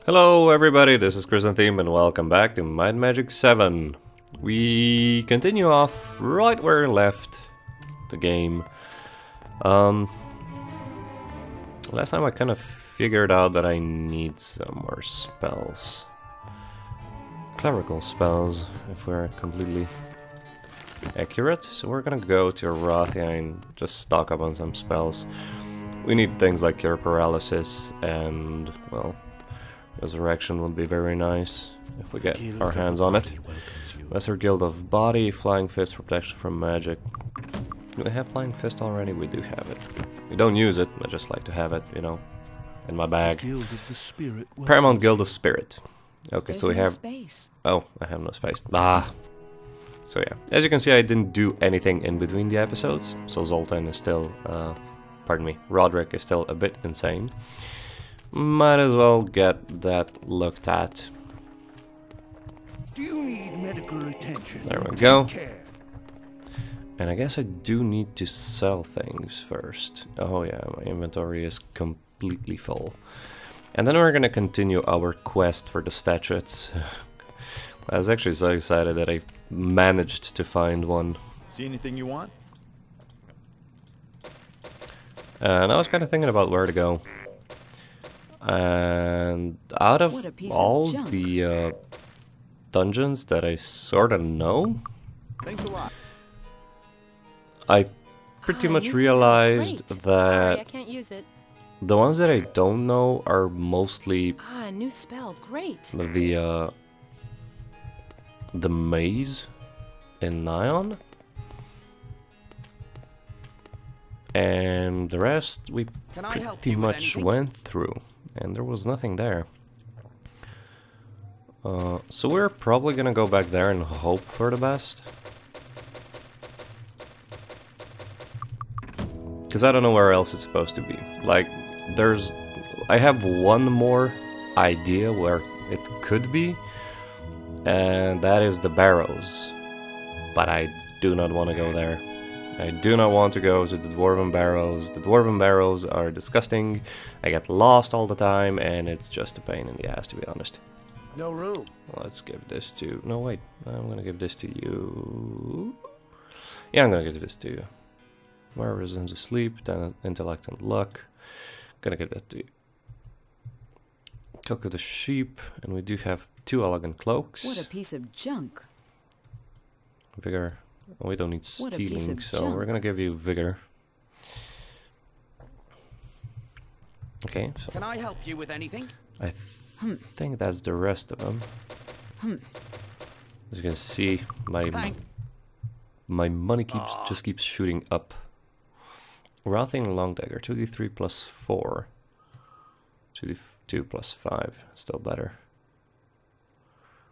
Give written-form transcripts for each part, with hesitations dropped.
Hello everybody, this is Chrysantheme and welcome back to Might and Magic 7. We continue off right where we left the game. Last time I kind of figured out that I need some more spells. Clerical spells, if we're completely accurate. So we're gonna go to Arathia and just stock up on some spells. We need things like Cure Paralysis and, well, Resurrection would be very nice if we get our hands on it. Lesser Guild of Body, Flying Fist, Protection from Magic. Do we have Flying Fist already? We do have it. We don't use it, I just like to have it, you know, in my bag. Paramount Guild of Spirit. Okay, so we have... Oh, I have no space. Ah! So yeah, as you can see I didn't do anything in between the episodes, so Zoltan is still... pardon me, Roderick is still a bit insane. Might as well get that looked at. Do you need medical attention? There we go. And I guess I do need to sell things first. Oh yeah, my inventory is completely full. And then we're gonna continue our quest for the statuettes. I was actually so excited that I managed to find one. See anything you want? And I was kind of thinking about where to go. And out of all the dungeons that I sort of know, Thanks a lot. I pretty much realized that Sorry, I can't use it. the ones that I don't know are mostly New spell, great. the maze in Nyon. And the rest we pretty much went through, and there was nothing there. So we're probably gonna go back there and hope for the best. Because I don't know where else it's supposed to be. Like, I have one more idea where it could be, and that is the Barrows. But I do not want to go there. I do not want to go to the Dwarven Barrows. The Dwarven Barrows are disgusting. I get lost all the time, and it's just a pain in the ass, to be honest. No room. Let's give this to... No, wait. I'm gonna give this to you. Yeah, I'm gonna give this to you. Where Residence of Sleep, then Intellect and Luck. Gonna give that to you. Cook of the Sheep, and we do have 2 elegant cloaks. What a piece of junk. Vigor. We don't need stealing, so we're gonna give you vigor. Okay, so Can I help you with anything? I think that's the rest of them. As you can see, my money just keeps shooting up. Wrathing Long Dagger, 2d3 plus 4. 2d2 plus 5, still better.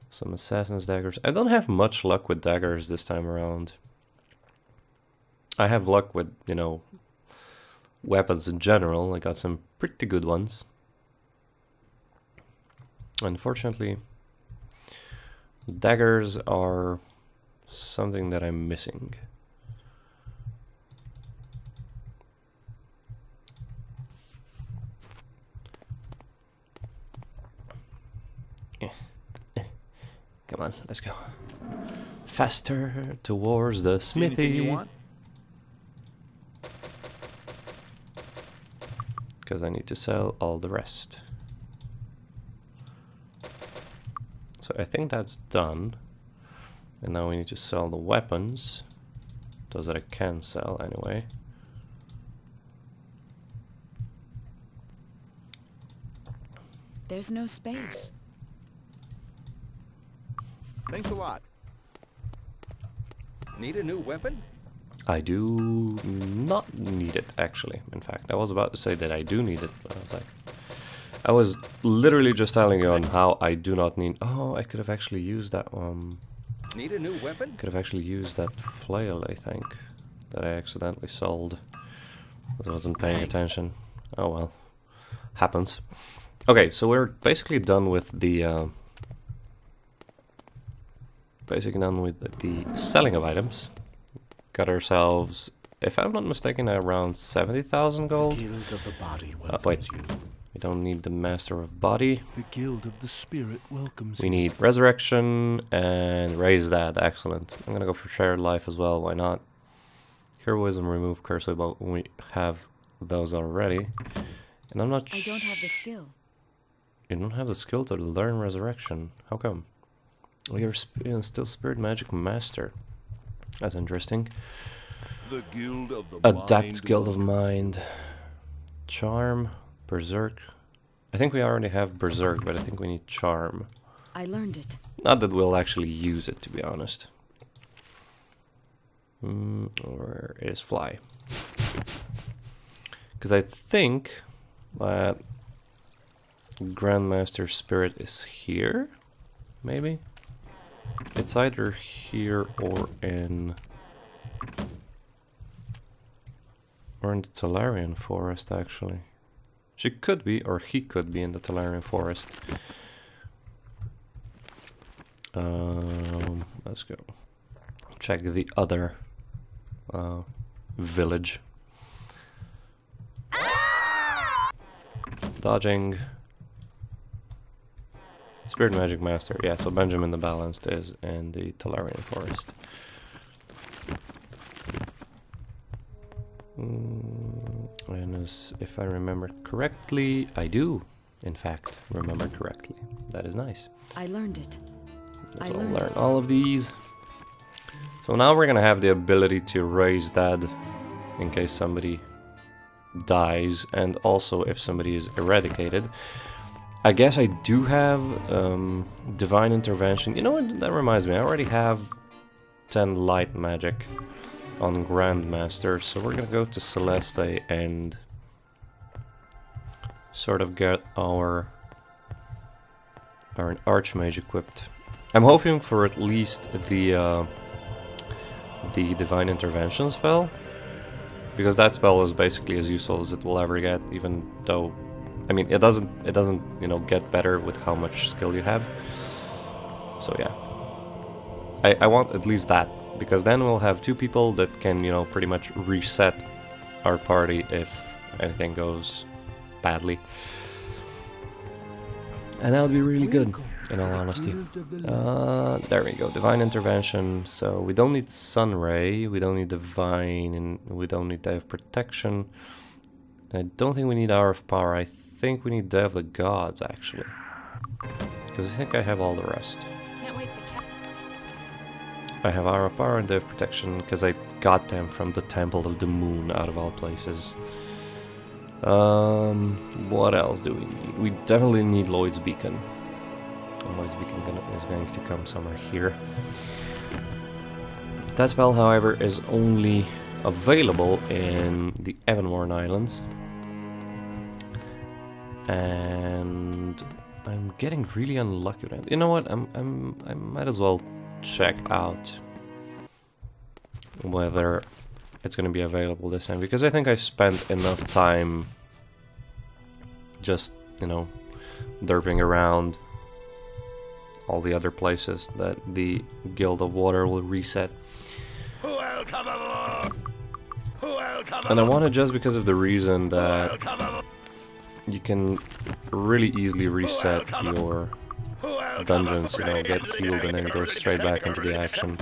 Some Assassin's Daggers. I don't have much luck with daggers this time around. I have luck with, you know, weapons in general. I got some pretty good ones. Unfortunately, daggers are something that I'm missing. Come on, let's go. Faster towards the smithy. Because I need to sell all the rest. So I think that's done. And now we need to sell the weapons. Those that I can sell anyway. There's no space. Thanks a lot. Need a new weapon? I do not need it, actually. In fact, I was about to say that I do need it, but I was literally just telling you on how I do not need... Oh, I could have actually used that one. Need a new weapon? Could have actually used that flail, I think, that I accidentally sold. I wasn't paying attention. Oh well. Happens. Okay, so we're basically done with the... selling of items. Got ourselves, if I'm not mistaken, around 70,000 gold. Guild of the Body Wait, We don't need the Master of Body. The Guild of the Spirit welcomes We you. need Resurrection and Raise That. Excellent. I'm gonna go for Shared Life as well. Why not? Heroism, Remove Curse, but we have those already. And I'm not I don't have the skill. You don't have the skill to learn Resurrection. How come? Oh, you're still Spirit Magic Master. That's interesting. The Guild of the Adapt Guild of Mind. Charm. Berserk. I think we already have Berserk, but I think we need Charm. I learned it. Not that we'll actually use it, to be honest. Where is Fly? Because I think that Grandmaster Spirit is here, maybe? It's either here or in the Talarian Forest, actually. She could be, or he could be in the Talarian Forest. Let's go. Check the other village. Dodging. Spirit Magic Master. Yeah, so Benjamin the Balanced is in the Talarian Forest. And as if I remember correctly, I do, in fact, remember correctly. That is nice. I learned it. Let's all learn all of these. So now we're gonna have the ability to raise that in case somebody dies, and also if somebody is eradicated. I guess I do have Divine Intervention. You know what, that reminds me, I already have 10 Light Magic on Grandmaster, so we're gonna go to Celeste and sort of get our Archmage equipped. I'm hoping for at least the Divine Intervention spell, because that spell is basically as useful as it will ever get, even though, I mean, it doesn't, you know, get better with how much skill you have. So yeah, I want at least that, because then we'll have two people that can, you know, pretty much reset our party if anything goes badly. And that would be really good, in all honesty. There we go, Divine Intervention. So we don't need Sunray, we don't need Divine, and we don't need Day of Protection. I don't think we need Hour of Power. I think we need Day of the Gods, actually. Because I think I have all the rest. Can't wait to I have Hour of Power and Day of Protection, because I got them from the Temple of the Moon, out of all places. What else do we need? We definitely need Lloyd's Beacon. Lloyd's Beacon is going to come somewhere here. That spell, however, is only available in the Evanmorn Islands. And I'm getting really unlucky with it. You know what? I might as well check out whether it's going to be available this time, because I think I spent enough time just, you know, derping around all the other places that the Guild of Water will reset. Welcome aboard! Welcome And I want it just because of the reason that you can really easily reset your dungeons, you know, get healed and then go straight back into the action.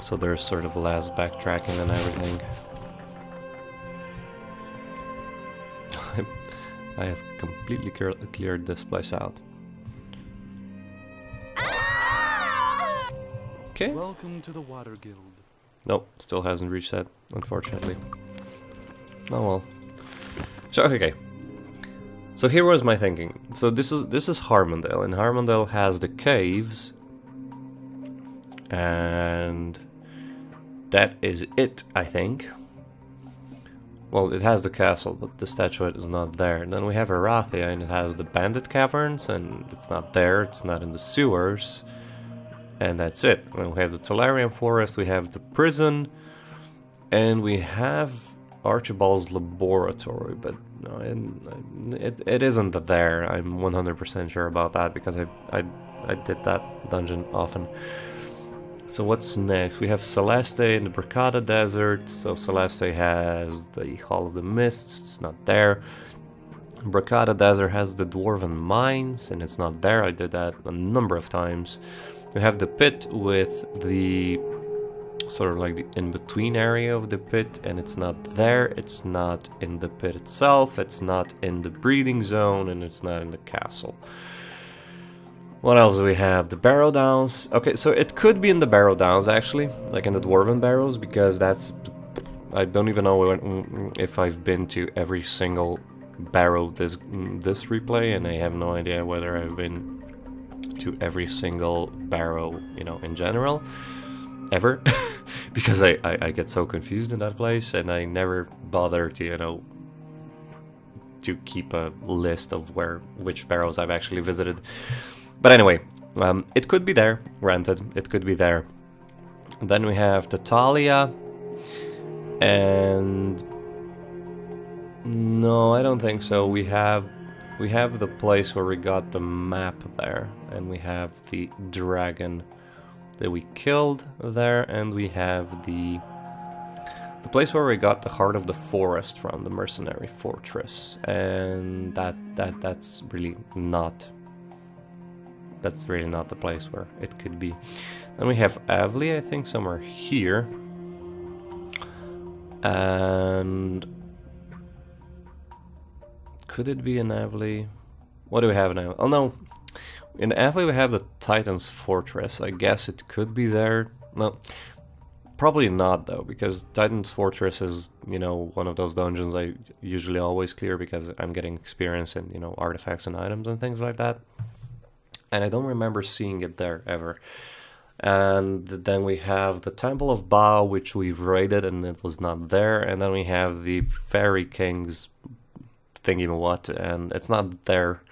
So there's sort of less backtracking and everything. I have completely cleared this place out. Okay. Welcome to the Water Guild. Nope, still hasn't reset, unfortunately. Oh well. So okay. So here was my thinking. So this is Harmondale, and Harmondale has the caves, and that is it, I think. Well, it has the castle, but the statuette is not there. And then we have Arathia, and it has the bandit caverns, and it's not there, it's not in the sewers. And that's it. And we have the Talarian Forest, we have the prison, and we have Archibald's laboratory, but no, it isn't there. I'm 100% sure about that, because I did that dungeon often. So what's next? We have Celeste in the Bracada Desert. So Celeste has the Hall of the Mists, it's not there. Bracada Desert has the Dwarven Mines, and it's not there. I did that a number of times. We have the pit with the sort of like the in-between area of the pit, and it's not there. It's not in the pit itself, it's not in the breeding zone, and it's not in the castle. What else do we have? The Barrow Downs. Okay, so it could be in the Barrow Downs actually, like in the Dwarven Barrows, because that's... I don't even know if I've been to every single barrow this replay, and I have no idea whether I've been to every single barrow, you know, in general, ever, because I get so confused in that place, and I never bother to, you know, to keep a list of which barrows I've actually visited. But anyway, it could be there, granted, it could be there. Then we have Tatalia, and no, I don't think so. We have the place where we got the map there, and we have the dragon that we killed there, and we have the place where we got the Heart of the Forest from, the Mercenary Fortress, and that's really not the place where it could be. Then we have Avli, I think somewhere here, and could it be in Avli? What do we have now? Oh no, in Avli we have the Titan's Fortress. I guess it could be there. No, probably not though, because Titan's Fortress is, you know, one of those dungeons I usually always clear because I'm getting experience in, you know, artifacts and items and things like that. And I don't remember seeing it there ever. And then we have the Temple of Ba, which we've raided and it was not there. And then we have the Fairy King's thingy-what, and it's not there.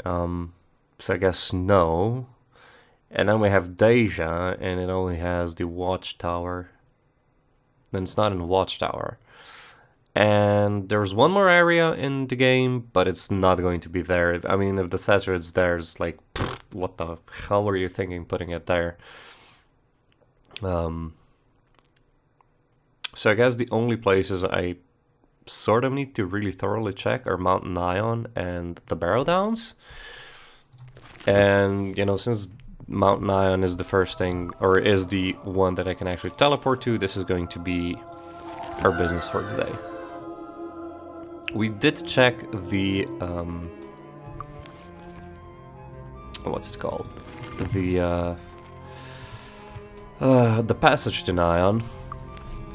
So I guess no. And then we have Deja, and it only has the Watchtower. Then it's not in the Watchtower. And there's one more area in the game, but it's not going to be there. I mean, if the statuette's there, it's like, pfft, what the hell were you thinking putting it there? So I guess the only places I sort of need to really thoroughly check are Mount Nion and the Barrow Downs. And, you know, since Mount Nion is the first thing, or is the one that I can actually teleport to, this is going to be our business for today. We did check the, what's it called? The passage to Nion,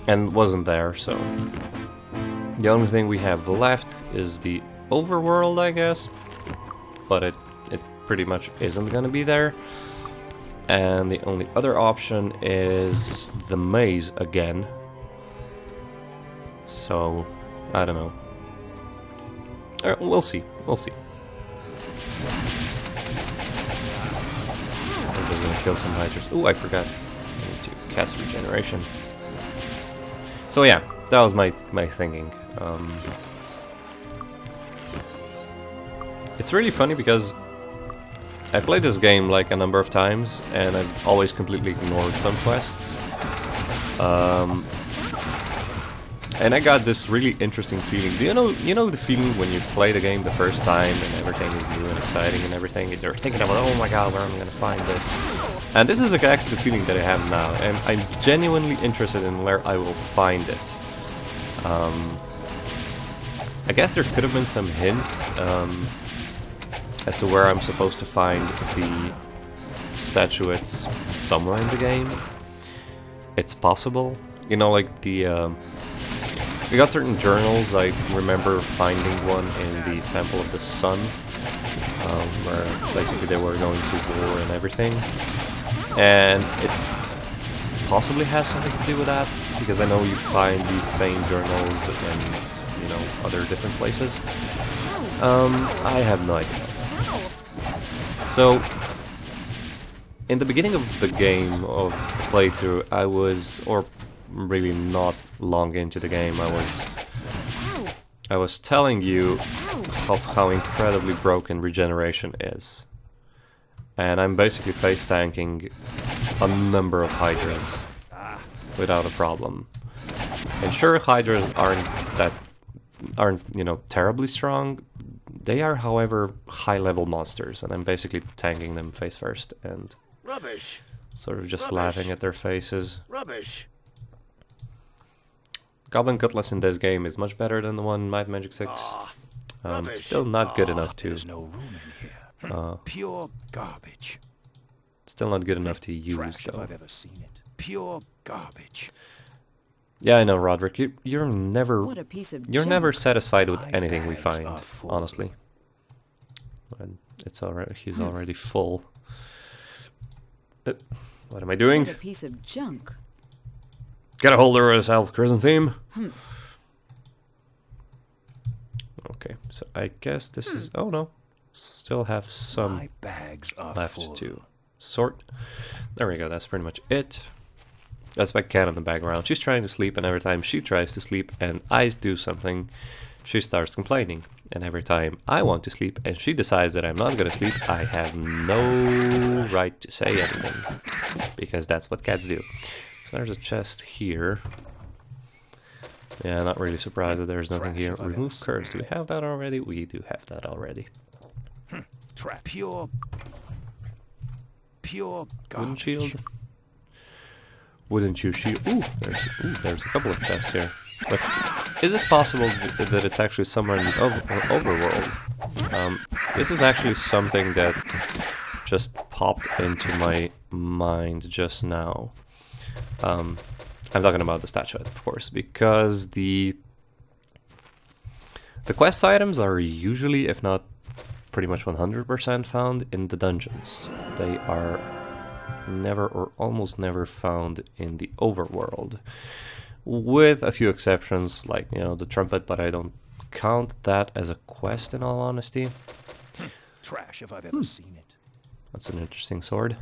and wasn't there, so the only thing we have left is the overworld, I guess, but it pretty much isn't gonna be there. And the only other option is the maze again. So, I don't know. We'll see. We'll see. I'm just gonna kill some hydras. Ooh, I forgot. I need to cast regeneration. So yeah, that was my thinking. It's really funny because I played this game like a number of times, and I've always completely ignored some quests. And I got this really interesting feeling. Do you know the feeling when you play the game the first time and everything is new and exciting and everything, and you're thinking about, oh my god, where am I gonna find this? And this is exactly the feeling that I have now, and I'm genuinely interested in where I will find it. I guess there could have been some hints as to where I'm supposed to find the statuettes somewhere in the game. It's possible. You know, like the... we got certain journals. I remember finding one in the Temple of the Sun, where basically they were going to war and everything. And it possibly has something to do with that, because I know you find these same journals in, you know, other different places. I have no idea. So, in the beginning of the game, of the playthrough, I was, or really not long into the game, I was telling you of how incredibly broken regeneration is. and I'm basically face tanking a number of Hydras without a problem. And sure, Hydras aren't you know, terribly strong. They are, however, high-level monsters, and I'm basically tanking them face first and Rubbish. sort of just Rubbish. laughing at their faces. Rubbish. Goblin Cutlass in this game is much better than the one in Might and Magic 6. Rubbish. Still not good enough to There's no room in here. Pure garbage. still not good enough to use Trash if though. I've ever seen it. Pure garbage. Yeah, I know, Roderick. You're never What a piece of you're junk. never satisfied with My anything we bags find, are full. honestly. And it's already he's already full. What am I doing? What a piece of junk. Get a hold of yourself, Chrysantheme. Okay, so I guess this is... Oh no, still have some My bags are left full. to sort. There we go, that's pretty much it. That's my cat in the background. She's trying to sleep, and every time she tries to sleep and I do something, she starts complaining. And every time I want to sleep and she decides that I'm not gonna sleep, I have no right to say anything. Because that's what cats do. So there's a chest here. Yeah, not really surprised that there's nothing here. Remove curse. Do we have that already? We do have that already. Trap. Pure garbage. Wooden shield. Wooden shield. Ooh, there's a couple of chests here. But is it possible that it's actually somewhere in the overworld? This is actually something that just popped into my mind just now. I'm talking about the statuette, of course, because the quest items are usually, if not pretty much 100% found in the dungeons. They are never or almost never found in the overworld. With a few exceptions, like, you know, the trumpet, but I don't count that as a quest in all honesty. Trash if I've ever seen it. That's an interesting sword.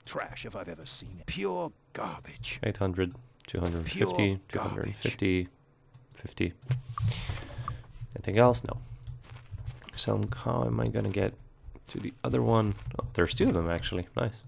Trash if I've ever seen it. Pure garbage. 800, 250, Pure 250, 50. Anything else? No. So how am I gonna get to the other one? Oh, there's two of them actually. Nice.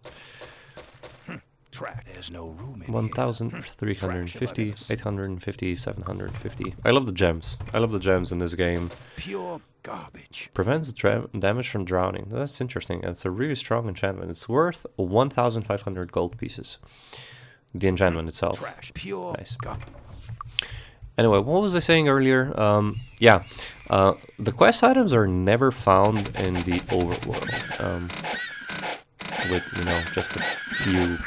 Trash. There's no room in here. 1,350, 850, 750. I love the gems. I love the gems in this game. Pure garbage. Prevents damage from drowning. That's interesting. It's a really strong enchantment. It's worth 1,500 gold pieces. The enchantment itself. Trash. Pure Nice. garbage. Anyway, what was I saying earlier? The quest items are never found in the overworld. With, you know, just a few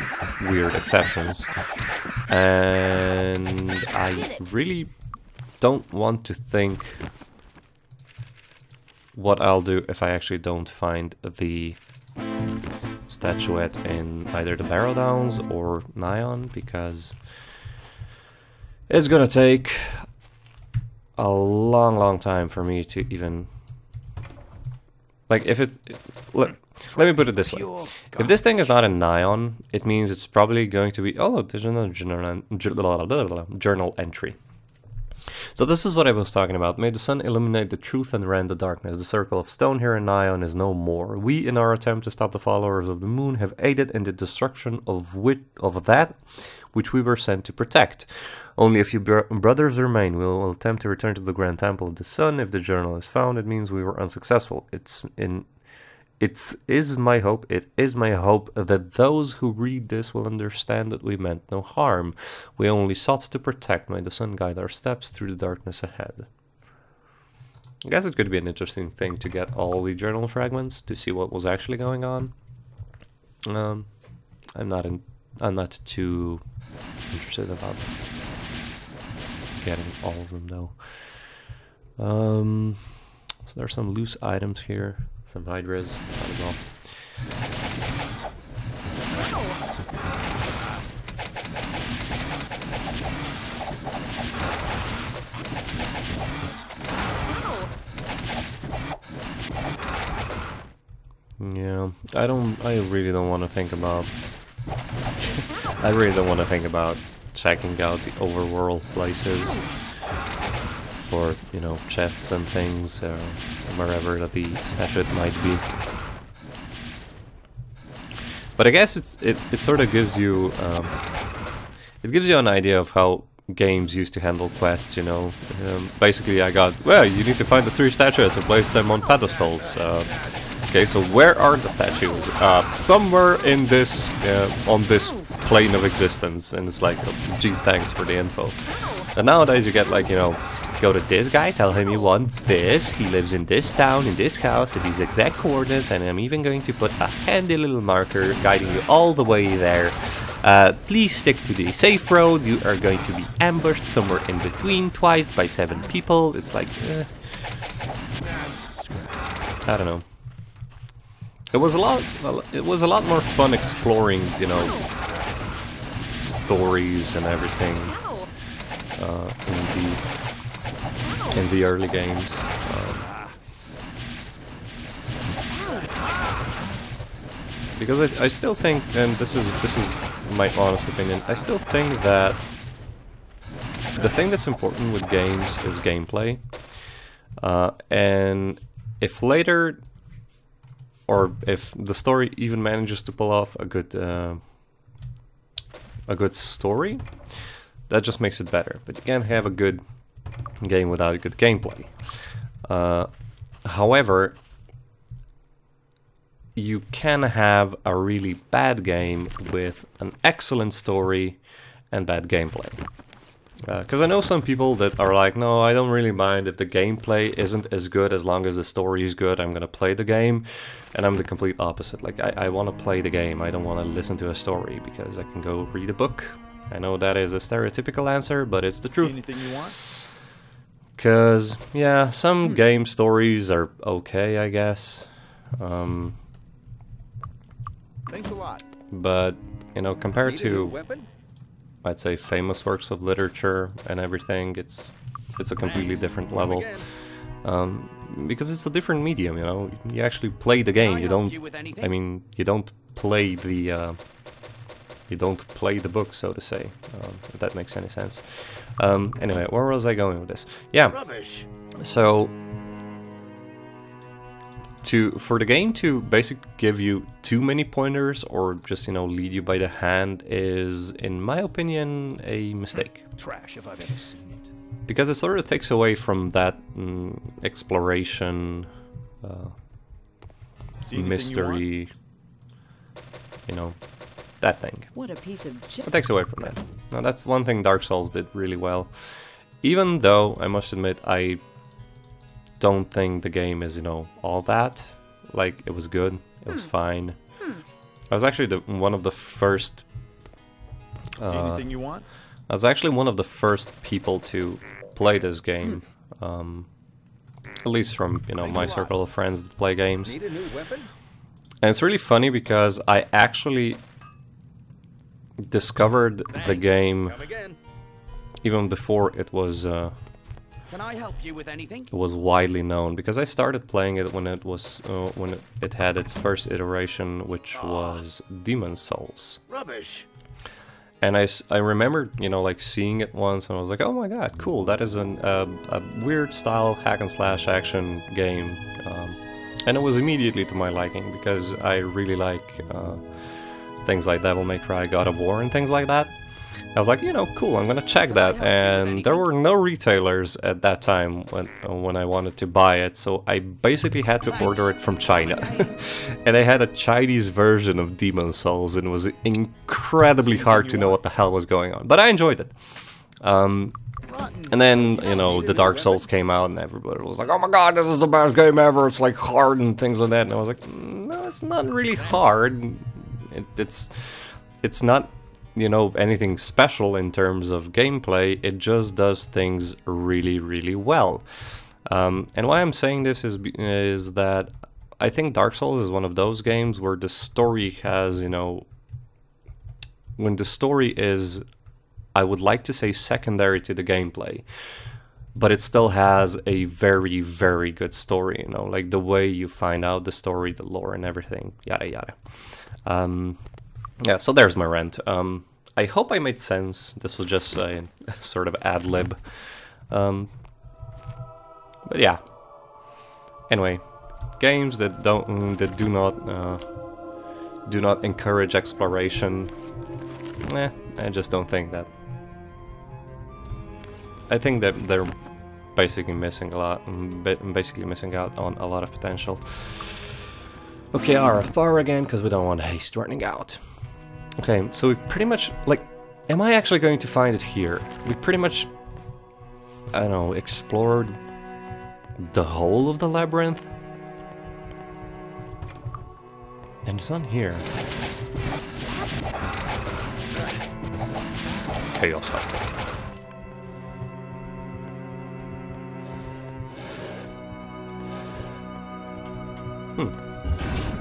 weird exceptions. And I really don't want to think what I'll do if I actually don't find the statuette in either the Barrow Downs or Nyon, because it's gonna take a long time for me to even... Like, if it's... Let me put it this way. If this thing is not in Nyon, it means it's probably going to be... Oh, look, there's another journal entry. So this is what I was talking about. May the sun illuminate the truth and rend the darkness. The circle of stone here in Nyon is no more. We, in our attempt to stop the followers of the moon, have aided in the destruction of that which we were sent to protect. Only a few brothers remain. We will attempt to return to the Grand Temple of the Sun. If the journal is found, it means we were unsuccessful. It is my hope that those who read this will understand that we meant no harm. We only sought to protect. May the sun guide our steps through the darkness ahead. I guess it could be an interesting thing to get all the journal fragments to see what was actually going on. I'm not too interested about getting all of them though. So there's some loose items here. Some hydras as well. Yeah, I really don't want to think about I really don't want to think about checking out the overworld places for, you know, chests and things, or wherever that the statuette might be. But I guess it sort of gives you it gives you an idea of how games used to handle quests, you know. Basically, I got, well, you need to find the 3 statues and place them on pedestals. Okay, so where are the statues? Somewhere in this, on this plane of existence, and it's like, oh, gee, thanks for the info. And nowadays you get like, you know, go to this guy, tell him you want this, he lives in this town, in this house, at these exact coordinates, and I'm even going to put a handy little marker guiding you all the way there. Please stick to the safe roads, you are going to be ambushed somewhere in between twice by 7 people. It's like, I don't know. It was a lot more fun exploring, you know, stories and everything in the early games. Because I still think, and this is my honest opinion, I still think that the thing that's important with games is gameplay. And if later, or if the story even manages to pull off a good story, that just makes it better. But you can't have a good game without a good gameplay. However, you can have a really bad game with an excellent story and bad gameplay. Because I know some people that are like, no, I don't really mind if the gameplay isn't as good as long as the story is good, I'm gonna play the game. And I'm the complete opposite. Like, I want to play the game, I don't want to listen to a story, because I can go read a book. I know that is a stereotypical answer, but it's the truth. See anything you want? Because, yeah, some game stories are okay, I guess. Thanks a lot. But, you know, compared Need a new to, weapon? I'd say, famous works of literature and everything, it's a completely different level. Because it's a different medium, you know. You actually play the game. You don't. I mean, you don't play the. You don't play the book, so to say. If that makes any sense. Anyway, where was I going with this? Yeah. Rubbish. So, for the game to basically give you too many pointers or just, you know, lead you by the hand is, in my opinion, a mistake. Trash if I've ever seen it. Because it sort of takes away from that exploration, mystery, you know, that thing. What a piece of It takes away from that. Now that's one thing Dark Souls did really well. Even though, I must admit, I don't think the game is, you know, all that. Like, it was good, it was fine. I was actually one of the first... See anything you want? I was actually one of the first people to play this game. At least from, you know, my circle of friends that play games. Need a new weapon? And it's really funny because I actually discovered the game Come again. even before it was Can I help you with anything? it was widely known, because I started playing it when it was when it had its first iteration, which was Demon's Souls. Rubbish. And I remember, you know, like seeing it once, and I was like, oh my god, cool, that is a weird style hack and slash action game. And it was immediately to my liking, because I really like things like Devil May Cry, God of War, and things like that. I was like, you know, cool, I'm gonna check that. And there were no retailers at that time when I wanted to buy it, so I basically had to order it from China. And I had a Chinese version of Demon's Souls, and it was incredibly hard to know what the hell was going on. But I enjoyed it. And then, you know, the Dark Souls came out, and everybody was like, oh my god, this is the best game ever, it's like hard and things like that. And I was like, no, it's not really hard. It's not, you know, anything special in terms of gameplay, it just does things really, really well. And why I'm saying this is that I think Dark Souls is one of those games where the story has, you know, when the story is, I would like to say, secondary to the gameplay, but it still has a very, very good story, you know, like the way you find out the story, the lore and everything, yada yada. Yeah, so there's my rant. I hope I made sense. This was just a sort of ad-lib. But yeah. Anyway, games that do not, do not encourage exploration. I just don't think that. I think that they're basically missing a lot, basically missing out on a lot of potential. Okay, RF again, because we don't want haste running out. Okay, so we pretty much, like, am I actually going to find it here? We pretty much, I don't know, explored the whole of the labyrinth? And it's not here. Chaos Hunter.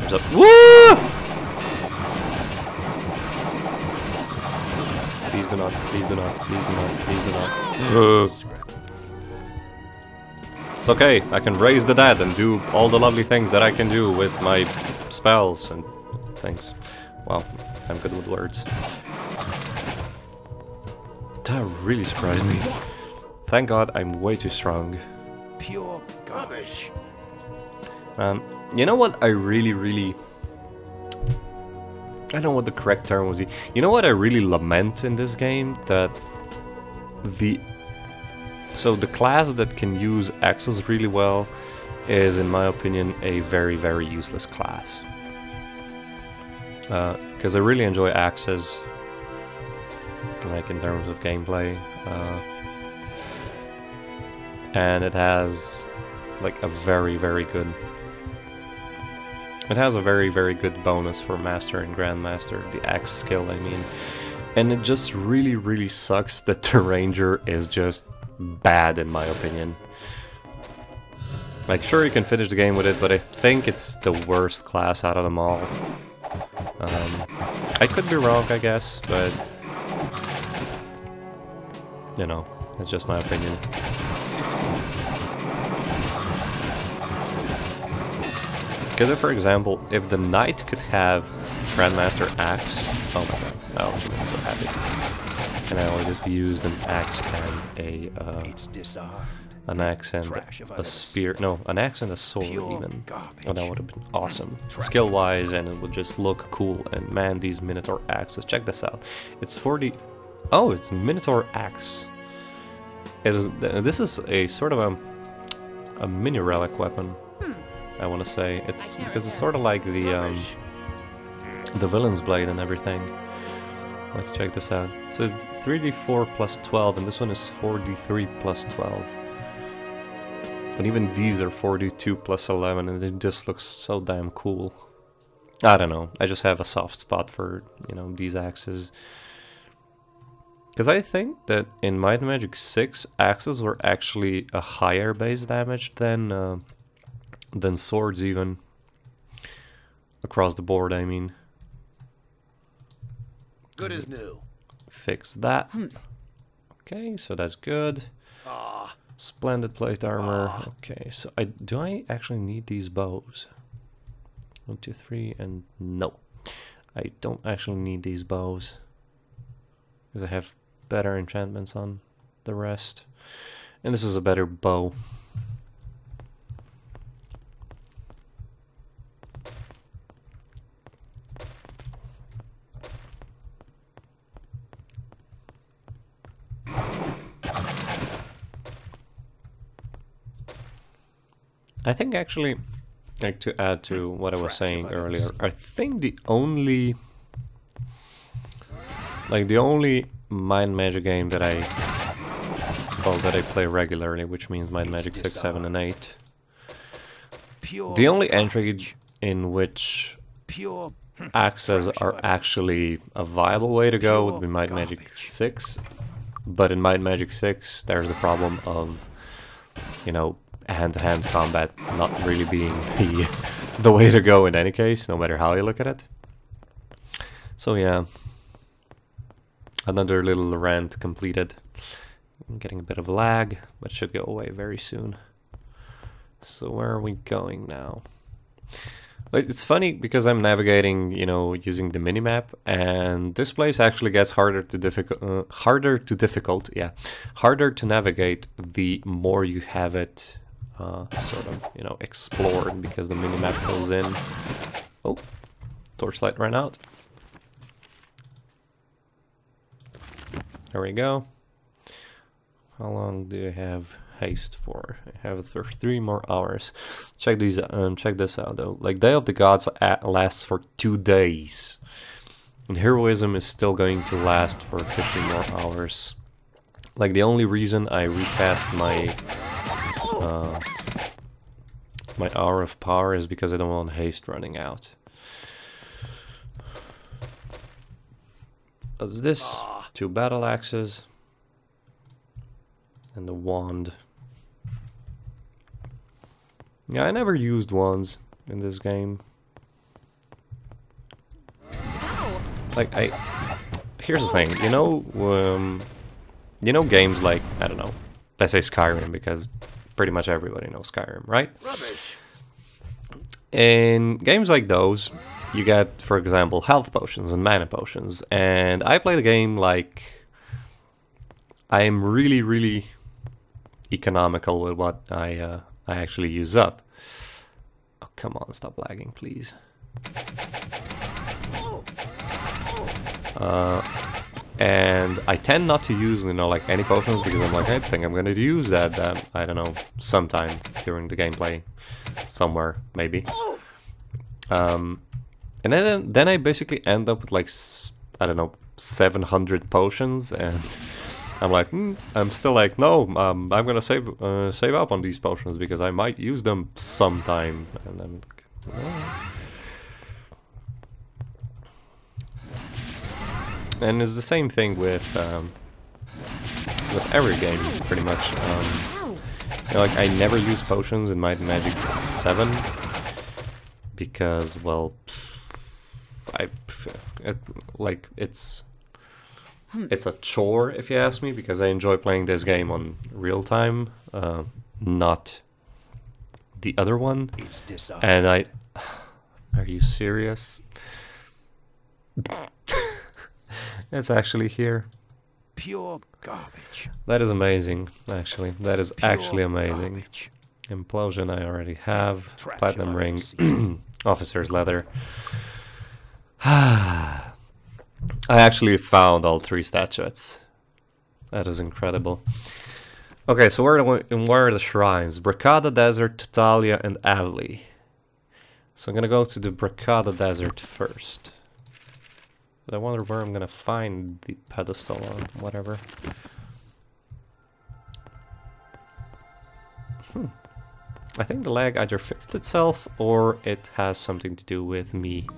There's a... Woo! Please do not, please do not, please do not, please do not. It's okay, I can raise the dead and do all the lovely things that I can do with my spells and things. Wow, I'm good with words. That really surprised me. Thank God I'm way too strong. Pure garbage. You know what I really... I don't know what the correct term would be. You know what I really lament in this game? That the... So the class that can use axes really well is, in my opinion, a very, very useless class. Because I really enjoy axes, like in terms of gameplay. And it has like a very, very good... It has a very, very good bonus for Master and Grandmaster, the axe skill, I mean. And it just really, really sucks that the Ranger is just bad, in my opinion. Like, sure, you can finish the game with it, but I think it's the worst class out of them all. I could be wrong, I guess, but... You know, it's just my opinion. Because if, for example, if the Knight could have Grandmaster Axe, oh my god, I would have been so happy. And I would have used an axe and an axe and a spear, no, an axe and a sword even. Oh, that would have been awesome, skill-wise, and it would just look cool. And man, these Minotaur axes, check this out. It's 40, oh, it's Minotaur axe. It is, this is a sort of a mini relic weapon. I want to say it's because it's sort of like the villain's blade and everything. Like, check this out. So it's 3d4 plus 12, and this one is 4d3 plus 12. And even these are 4d2 plus 11, and it just looks so damn cool. I don't know. I just have a soft spot for, you know, these axes. Because I think that in Might and Magic 6, axes were actually a higher base damage than swords, even across the board, I mean. Good as new. Fix that. Okay, so that's good. Splendid plate armor. Okay, so do I actually need these bows? 1, 2, 3, and no. I don't actually need these bows. Because I have better enchantments on the rest. And this is a better bow. I think actually, like, to add to what I was saying earlier, I think the only Mind Magic game that I play regularly, which means Mind Magic 6, 7, and 8. The only entry in which axes are actually a viable way to go would be Might Magic 6, but in Might Magic 6 there's the problem of, you know, hand-to-hand combat not really being the way to go in any case, no matter how you look at it. So yeah, another little rant completed. I'm getting a bit of lag, but it should go away very soon. So where are we going now? It's funny because I'm navigating, you know, using the minimap, and this place actually gets harder to navigate the more you have it sort of, you know, explored, because the minimap fills in. Oh, Torchlight ran out. There we go. How long do I have haste for? I have 3 more hours. Check these. Check this out though. Like Day of the Gods lasts for 2 days, and Heroism is still going to last for 50 more hours. Like the only reason I recast my my Hour of Power is because I don't want haste running out. What's this? 2 battle axes and the wand. Yeah, I never used wands in this game. Like here's the thing, you know games like, I don't know, let's say Skyrim, because pretty much everybody knows Skyrim, right? Rubbish. In games like those, you get, for example, health potions and mana potions, and I play the game like I am really, really economical with what I actually use up. Oh, come on, stop lagging, please. And I tend not to use, like any potions, because I'm like, I think I'm gonna use that, I don't know, sometime during the gameplay, somewhere, maybe. And then I basically end up with like, I don't know, 700 potions, and I'm like, I'm still like, no, I'm gonna save up on these potions because I might use them sometime. And I'm like, oh. And it's the same thing with every game, pretty much. Like I never use potions in Might and Magic 7 because, well, it's a chore, if you ask me, because I enjoy playing this game on real time, not the other one. And are you serious? It's actually here. Pure garbage. That is amazing, actually. That is Pure actually amazing. Garbage. Implosion I already have. Trash Platinum I've ring. seen. Officer's leather. I actually found all 3 statuettes. That is incredible. Okay, so where are the shrines? Bracada Desert, Talia, and Avli. So I'm gonna go to the Bracada Desert first. But I wonder where I'm gonna find the pedestal or whatever. I think the lag either fixed itself or it has something to do with me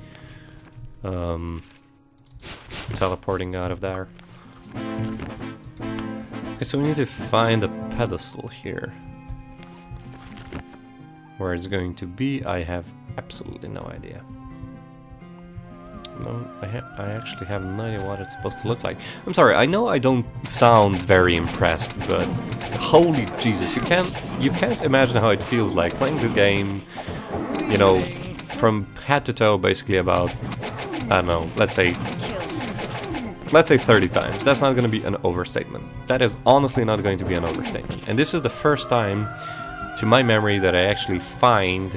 teleporting out of there. Okay, so we need to find a pedestal here. Where it's going to be, I have absolutely no idea. No, I actually have no idea what it's supposed to look like. I'm sorry, I know I don't sound very impressed, but holy Jesus, you can't imagine how it feels like playing the game, you know, from head to toe, basically about, I don't know, let's say 30 times. That's not going to be an overstatement. That is honestly not going to be an overstatement. And this is the first time, to my memory, that I actually find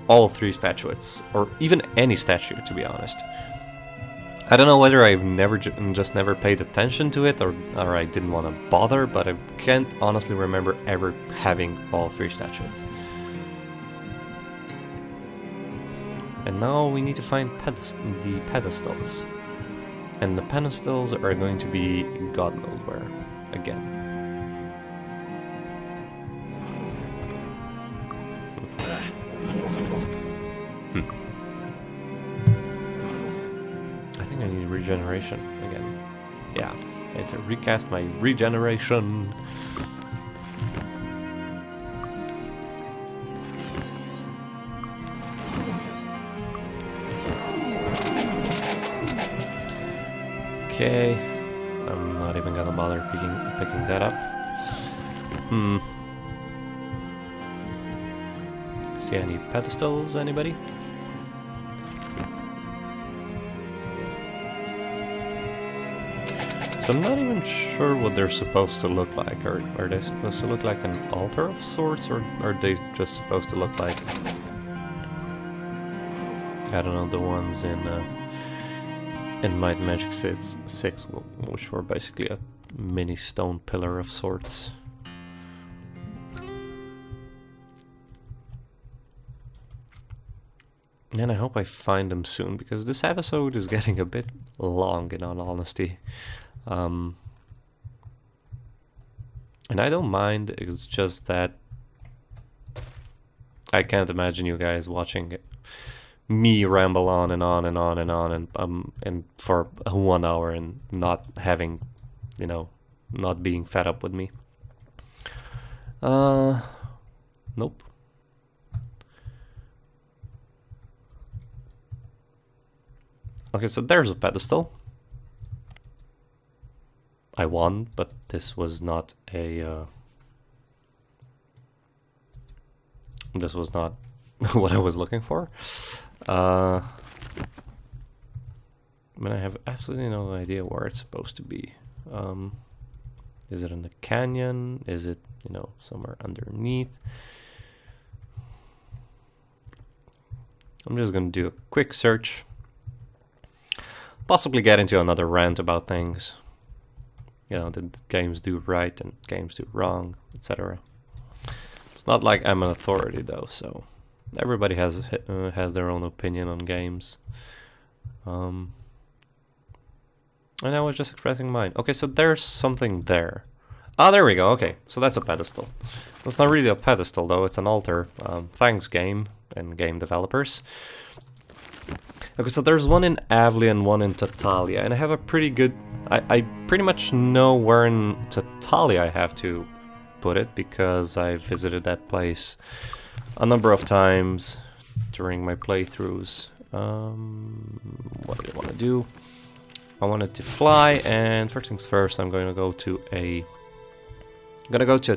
all 3 statuettes, or even any statue, to be honest. I don't know whether I've just never paid attention to it, or I didn't want to bother, but I can't honestly remember ever having all 3 statuettes. And now we need to find the pedestals. And the pedestals are going to be God knows where, again. I think I need regeneration again. Yeah, I need to recast my regeneration. Okay, I'm not even gonna bother picking that up. See any pedestals, anybody? So I'm not even sure what they're supposed to look like. Are they supposed to look like an altar of sorts, or are they just supposed to look like, I don't know, the ones in Might and Magic 6, which were basically a mini stone pillar of sorts. And I hope I find them soon, because this episode is getting a bit long, in all honesty. And I don't mind, it's just that I can't imagine you guys watching me ramble on and on and on and on and for 1 hour and not having, you know, not being fed up with me. Nope. Okay, so there's a pedestal. I won, but this was not a this was not what I was looking for. I mean, I have absolutely no idea where it's supposed to be. Is it in the canyon? Is it, you know, somewhere underneath? I'm just gonna do a quick search. Possibly get into another rant about things. You know, that games do right and games do wrong, etc. It's not like I'm an authority though, so everybody has their own opinion on games. And I was just expressing mine. Okay, so there's something there. Ah, there we go. Okay, so that's a pedestal. It's not really a pedestal though, it's an altar. Thanks game and game developers. Okay, so there's one in Avli and one in Tatalia, and I have a pretty good... I pretty much know where in Tatalia I have to put it, because I visited that place a number of times during my playthroughs. What do I want to do? I wanted to fly, and first things first, I'm going to go to a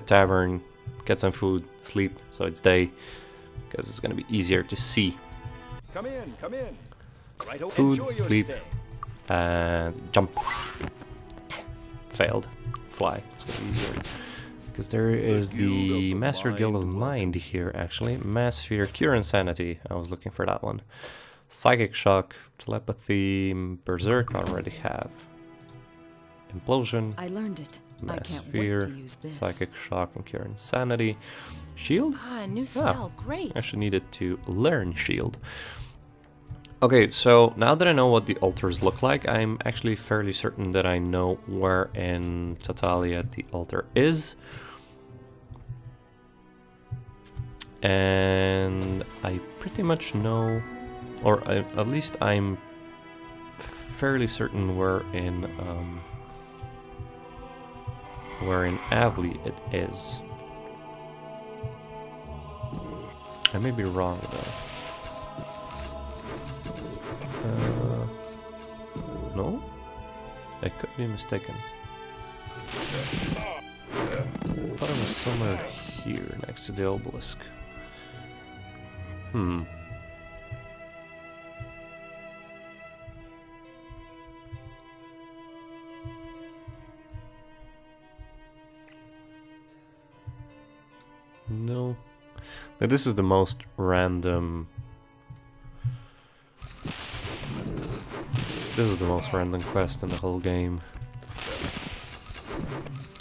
tavern, get some food, sleep, so it's day, because it's going to be easier to see. Come in, come in. Right, Food, enjoy your sleep, stay. and jump. Failed. Fly. It's going to be easier. Because there is the Master Guild of Mind here, actually. Mass Sphere, Cure Insanity. I was looking for that one. Psychic Shock, Telepathy, Berserk I already have. Implosion. I learned it. I Mass can't wait Sphere, to use this. Psychic Shock, and Cure Insanity. Shield? Ah, new spell. Great. I actually needed to learn Shield. Okay, so now that I know what the altars look like, I'm actually fairly certain that I know where in Tatalia the altar is. And I pretty much know, or at least I'm fairly certain where in Avli it is. I may be wrong though. No? I could be mistaken. I thought it was somewhere here next to the obelisk. No. Now, this is the most random... This is the most random quest in the whole game.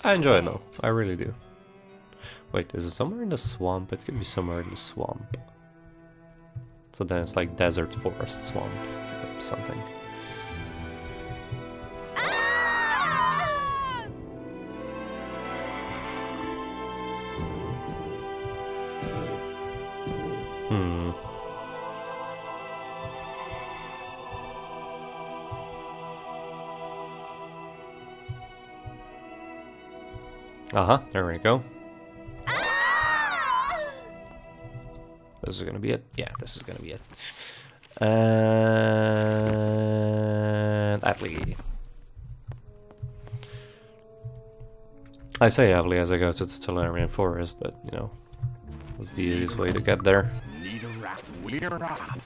I enjoy it though, I really do. Wait, is it somewhere in the swamp? It could be somewhere in the swamp. So then it's like desert forest swamp or something. There we go. This is gonna be it. Yeah, this is gonna be it. And Avli. I say Avli as I go to the Telerian Forest, but you know, it's the easiest way to get there. Need a wrap. We're off.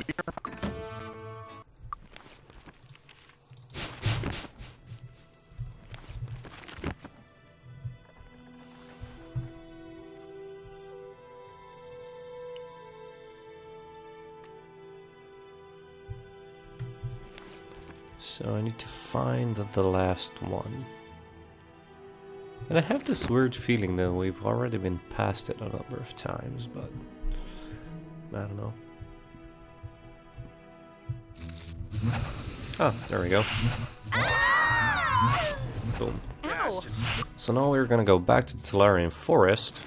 So I need to find the last one. And I have this weird feeling that we've already been past it a number of times, but I don't know. Ah, there we go. Boom. Ow! So now we're gonna go back to the Telarian Forest,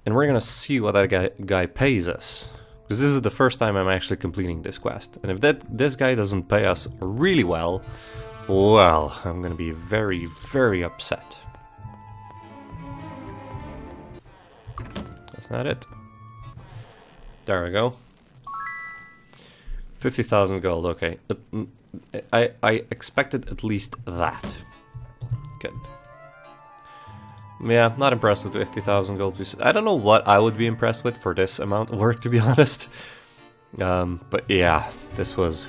and we're gonna see what that guy pays us. Because this is the first time I'm actually completing this quest. And if this guy doesn't pay us really well, well, I'm gonna be very, very upset. That's not it. There we go. 50,000 gold, okay. I expected at least that. Good. Yeah, not impressed with 50,000 gold pieces. I don't know what I would be impressed with for this amount of work, to be honest. But yeah, this was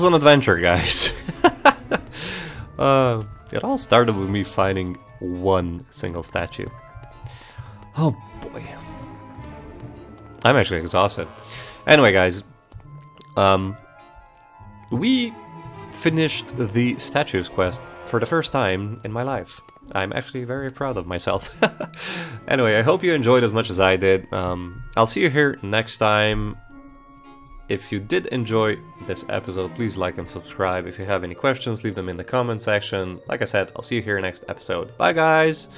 an adventure, guys. It all started with me finding one single statue. Oh boy. I'm actually exhausted. Anyway, guys, we finished the statues quest for the first time in my life. I'm actually very proud of myself. Anyway, I hope you enjoyed as much as I did. I'll see you here next time. If you did enjoy this episode, please like and subscribe. If you have any questions, leave them in the comment section. Like I said, I'll see you here next episode. Bye, guys!